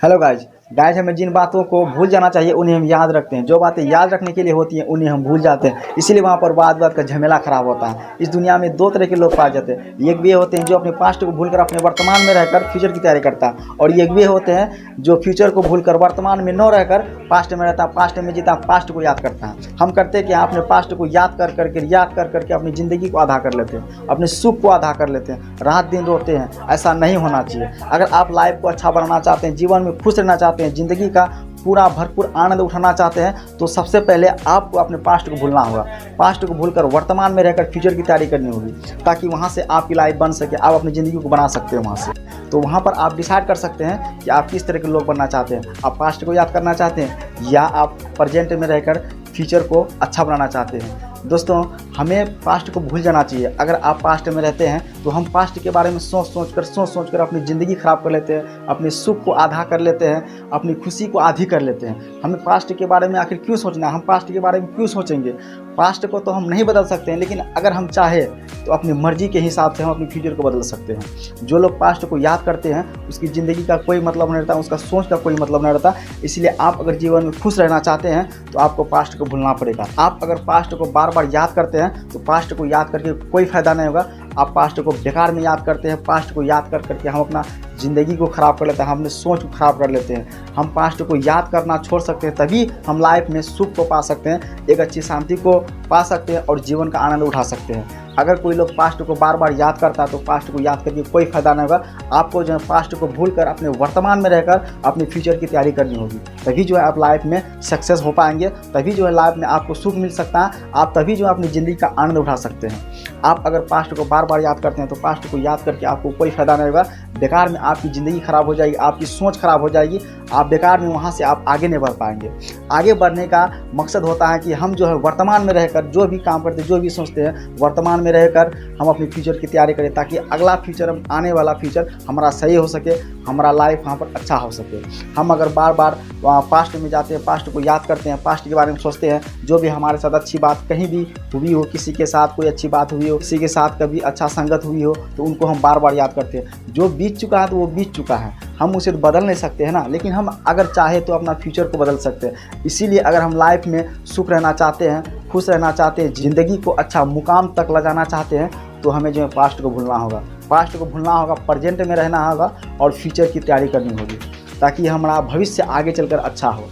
Hello guys guys हमें जिन बातों को भूल जाना चाहिए उन्हें हम याद रखते हैं। जो बातें याद रखने के लिए होती हैं उन्हें हम भूल जाते हैं, इसीलिए वहाँ पर बात बात का झमेला खराब होता है। इस दुनिया में दो तरह के लोग पाए जाते हैं। एक वे होते हैं जो अपने पास्ट को भूलकर अपने वर्तमान में रहकर फ्यूचर की तैयारी करता है, और एक वे होते हैं जो फ्यूचर को भूलकर वर्तमान में न रहकर पास्ट में रहता है, पास्ट में जीता, पास्ट को याद करता है। हम करते हैं कि अपने पास्ट को याद कर करके अपनी ज़िंदगी को आधा कर लेते हैं, अपने सुख को आधा कर लेते हैं, रात दिन रोते हैं। ऐसा नहीं होना चाहिए। अगर आप लाइफ को अच्छा बनाना चाहते हैं, जीवन में खुश रहना चाहते हैं, ज़िंदगी का पूरा भरपूर आनंद उठाना चाहते हैं, तो सबसे पहले आपको अपने पास्ट को भूलना होगा। पास्ट को भूलकर वर्तमान में रहकर फ्यूचर की तैयारी करनी होगी, ताकि वहाँ से आपकी लाइफ बन सके, आप अपनी ज़िंदगी को बना सकते हैं वहाँ से। तो वहाँ पर आप डिसाइड कर सकते हैं कि आप किस तरह के लोग बनना चाहते हैं। आप पास्ट को याद करना चाहते हैं या आप प्रेजेंट में रहकर फ्यूचर को अच्छा बनाना चाहते हैं। दोस्तों, हमें पास्ट को भूल जाना चाहिए। अगर आप पास्ट में रहते हैं तो हम पास्ट के बारे में सोच सोच कर अपनी ज़िंदगी ख़राब कर लेते हैं, अपने सुख को आधा कर लेते हैं, अपनी खुशी को आधी कर लेते हैं। हमें पास्ट के बारे में आखिर क्यों सोचना है? हम पास्ट के बारे में क्यों सोचेंगे? पास्ट को तो हम नहीं बदल सकते हैं, लेकिन अगर हम चाहें तो अपनी मर्ज़ी के हिसाब से हम अपनी फ्यूचर को बदल सकते हैं। जो लोग पास्ट को याद करते हैं उसकी ज़िंदगी का कोई मतलब नहीं रहता, उसका सोच का कोई मतलब नहीं रहता। इसलिए आप अगर जीवन में खुश रहना चाहते हैं तो आपको पास्ट को भूलना पड़ेगा। आप अगर पास्ट को बार बार याद करते हैं तो पास्ट को याद करके कोई फ़ायदा नहीं होगा। आप पास्ट को बेकार में याद करते हैं। पास्ट को याद करके हम अपना ज़िंदगी को ख़राब कर लेते हैं, हम अपने सोच को ख़राब कर लेते हैं। हम पास्ट को याद करना छोड़ सकते हैं, तभी हम लाइफ में सुख को पा सकते हैं, एक अच्छी शांति को पा सकते हैं और जीवन का आनंद उठा सकते हैं। अगर कोई लोग पास्ट को बार बार याद करता है तो पास्ट को याद करके कोई फ़ायदा नहीं होगा। आपको जो है पास्ट को भूलकर अपने वर्तमान में रहकर अपने फ्यूचर की तैयारी करनी होगी, तभी जो है आप लाइफ में सक्सेस हो पाएंगे, तभी जो है लाइफ में आपको सुख मिल सकता है, आप तभी जो है अपनी ज़िंदगी का आनंद उठा सकते हैं। आप अगर पास्ट को बार बार याद करते हैं तो पास्ट को याद करके आपको कोई फ़ायदा नहीं होगा। बेकार में आपकी ज़िंदगी ख़राब हो जाएगी, आपकी सोच ख़राब हो जाएगी। आप बेकार में वहाँ से आप आगे नहीं बढ़ पाएंगे। आगे बढ़ने का मकसद होता है कि हम जो है वर्तमान में रहकर जो भी काम करते हैं, जो भी सोचते हैं, वर्तमान में रहकर हम अपनी फ्यूचर की तैयारी करें, ताकि अगला फ्यूचर, आने वाला फ्यूचर हमारा सही हो सके, हमारा लाइफ वहाँ पर अच्छा हो सके। हम अगर बार बार पास्ट में जाते हैं, पास्ट को याद करते हैं, पास्ट के बारे में सोचते हैं, जो भी हमारे साथ अच्छी बात कहीं भी हुई हो, किसी के साथ कोई अच्छी बात हुई हो, किसी के साथ कभी अच्छा संगत हुई हो, तो उनको हम बार बार याद करते हैं। जो बीत चुका है तो वो बीत चुका है, हम उसे बदल नहीं सकते हैं ना, लेकिन हम अगर चाहे तो अपना फ्यूचर को बदल सकते हैं। इसीलिए अगर हम लाइफ में सुख रहना चाहते हैं, खुश रहना चाहते हैं, ज़िंदगी को अच्छा मुकाम तक ले जाना चाहते हैं, तो हमें जो है पास्ट को भूलना होगा। पास्ट को भूलना होगा, प्रेजेंट में रहना होगा और फ्यूचर की तैयारी करनी होगी, ताकि हमारा भविष्य आगे चलकर अच्छा हो।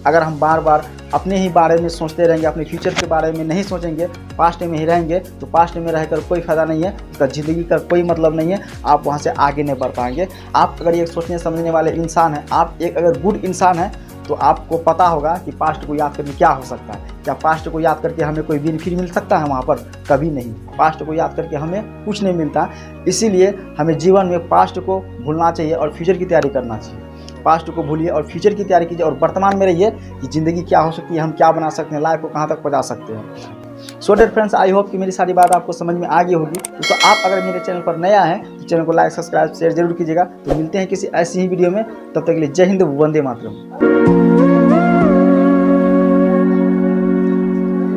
अगर हम बार बार अपने ही बारे में सोचते रहेंगे, अपने फ्यूचर के बारे में नहीं सोचेंगे, पास्ट में ही रहेंगे, तो पास्ट में रहकर कोई फ़ायदा नहीं है, उसका ज़िंदगी का कोई मतलब नहीं है, आप वहाँ से आगे नहीं बढ़ पाएंगे। आप अगर एक सोचने समझने वाले इंसान हैं, आप एक अगर गुड इंसान हैं, तो आपको पता होगा कि पास्ट को याद करके क्या हो सकता है। क्या पास्ट को याद करके हमें कोई बेनिफिट मिल सकता है वहाँ पर? कभी नहीं। पास्ट को याद करके हमें कुछ नहीं मिलता। इसीलिए हमें जीवन में पास्ट को भूलना चाहिए और फ्यूचर की तैयारी करना चाहिए। पास्ट को भूलिए और फ्यूचर की तैयारी कीजिए, और वर्तमान में रहिए कि ज़िंदगी क्या हो सकती है, हम क्या बना सकते हैं, लाइफ को कहाँ तक पहुँचा सकते हैं। So dear friends, I hope कि मेरी सारी बात आपको समझ में आ गई होगी। तो आप अगर मेरे चैनल पर नया हैं तो चैनल को लाइक, सब्सक्राइब, शेयर जरूर कीजिएगा। तो मिलते हैं किसी ऐसी ही वीडियो में, तब तक के लिए जय हिंद, वंदे मातरम।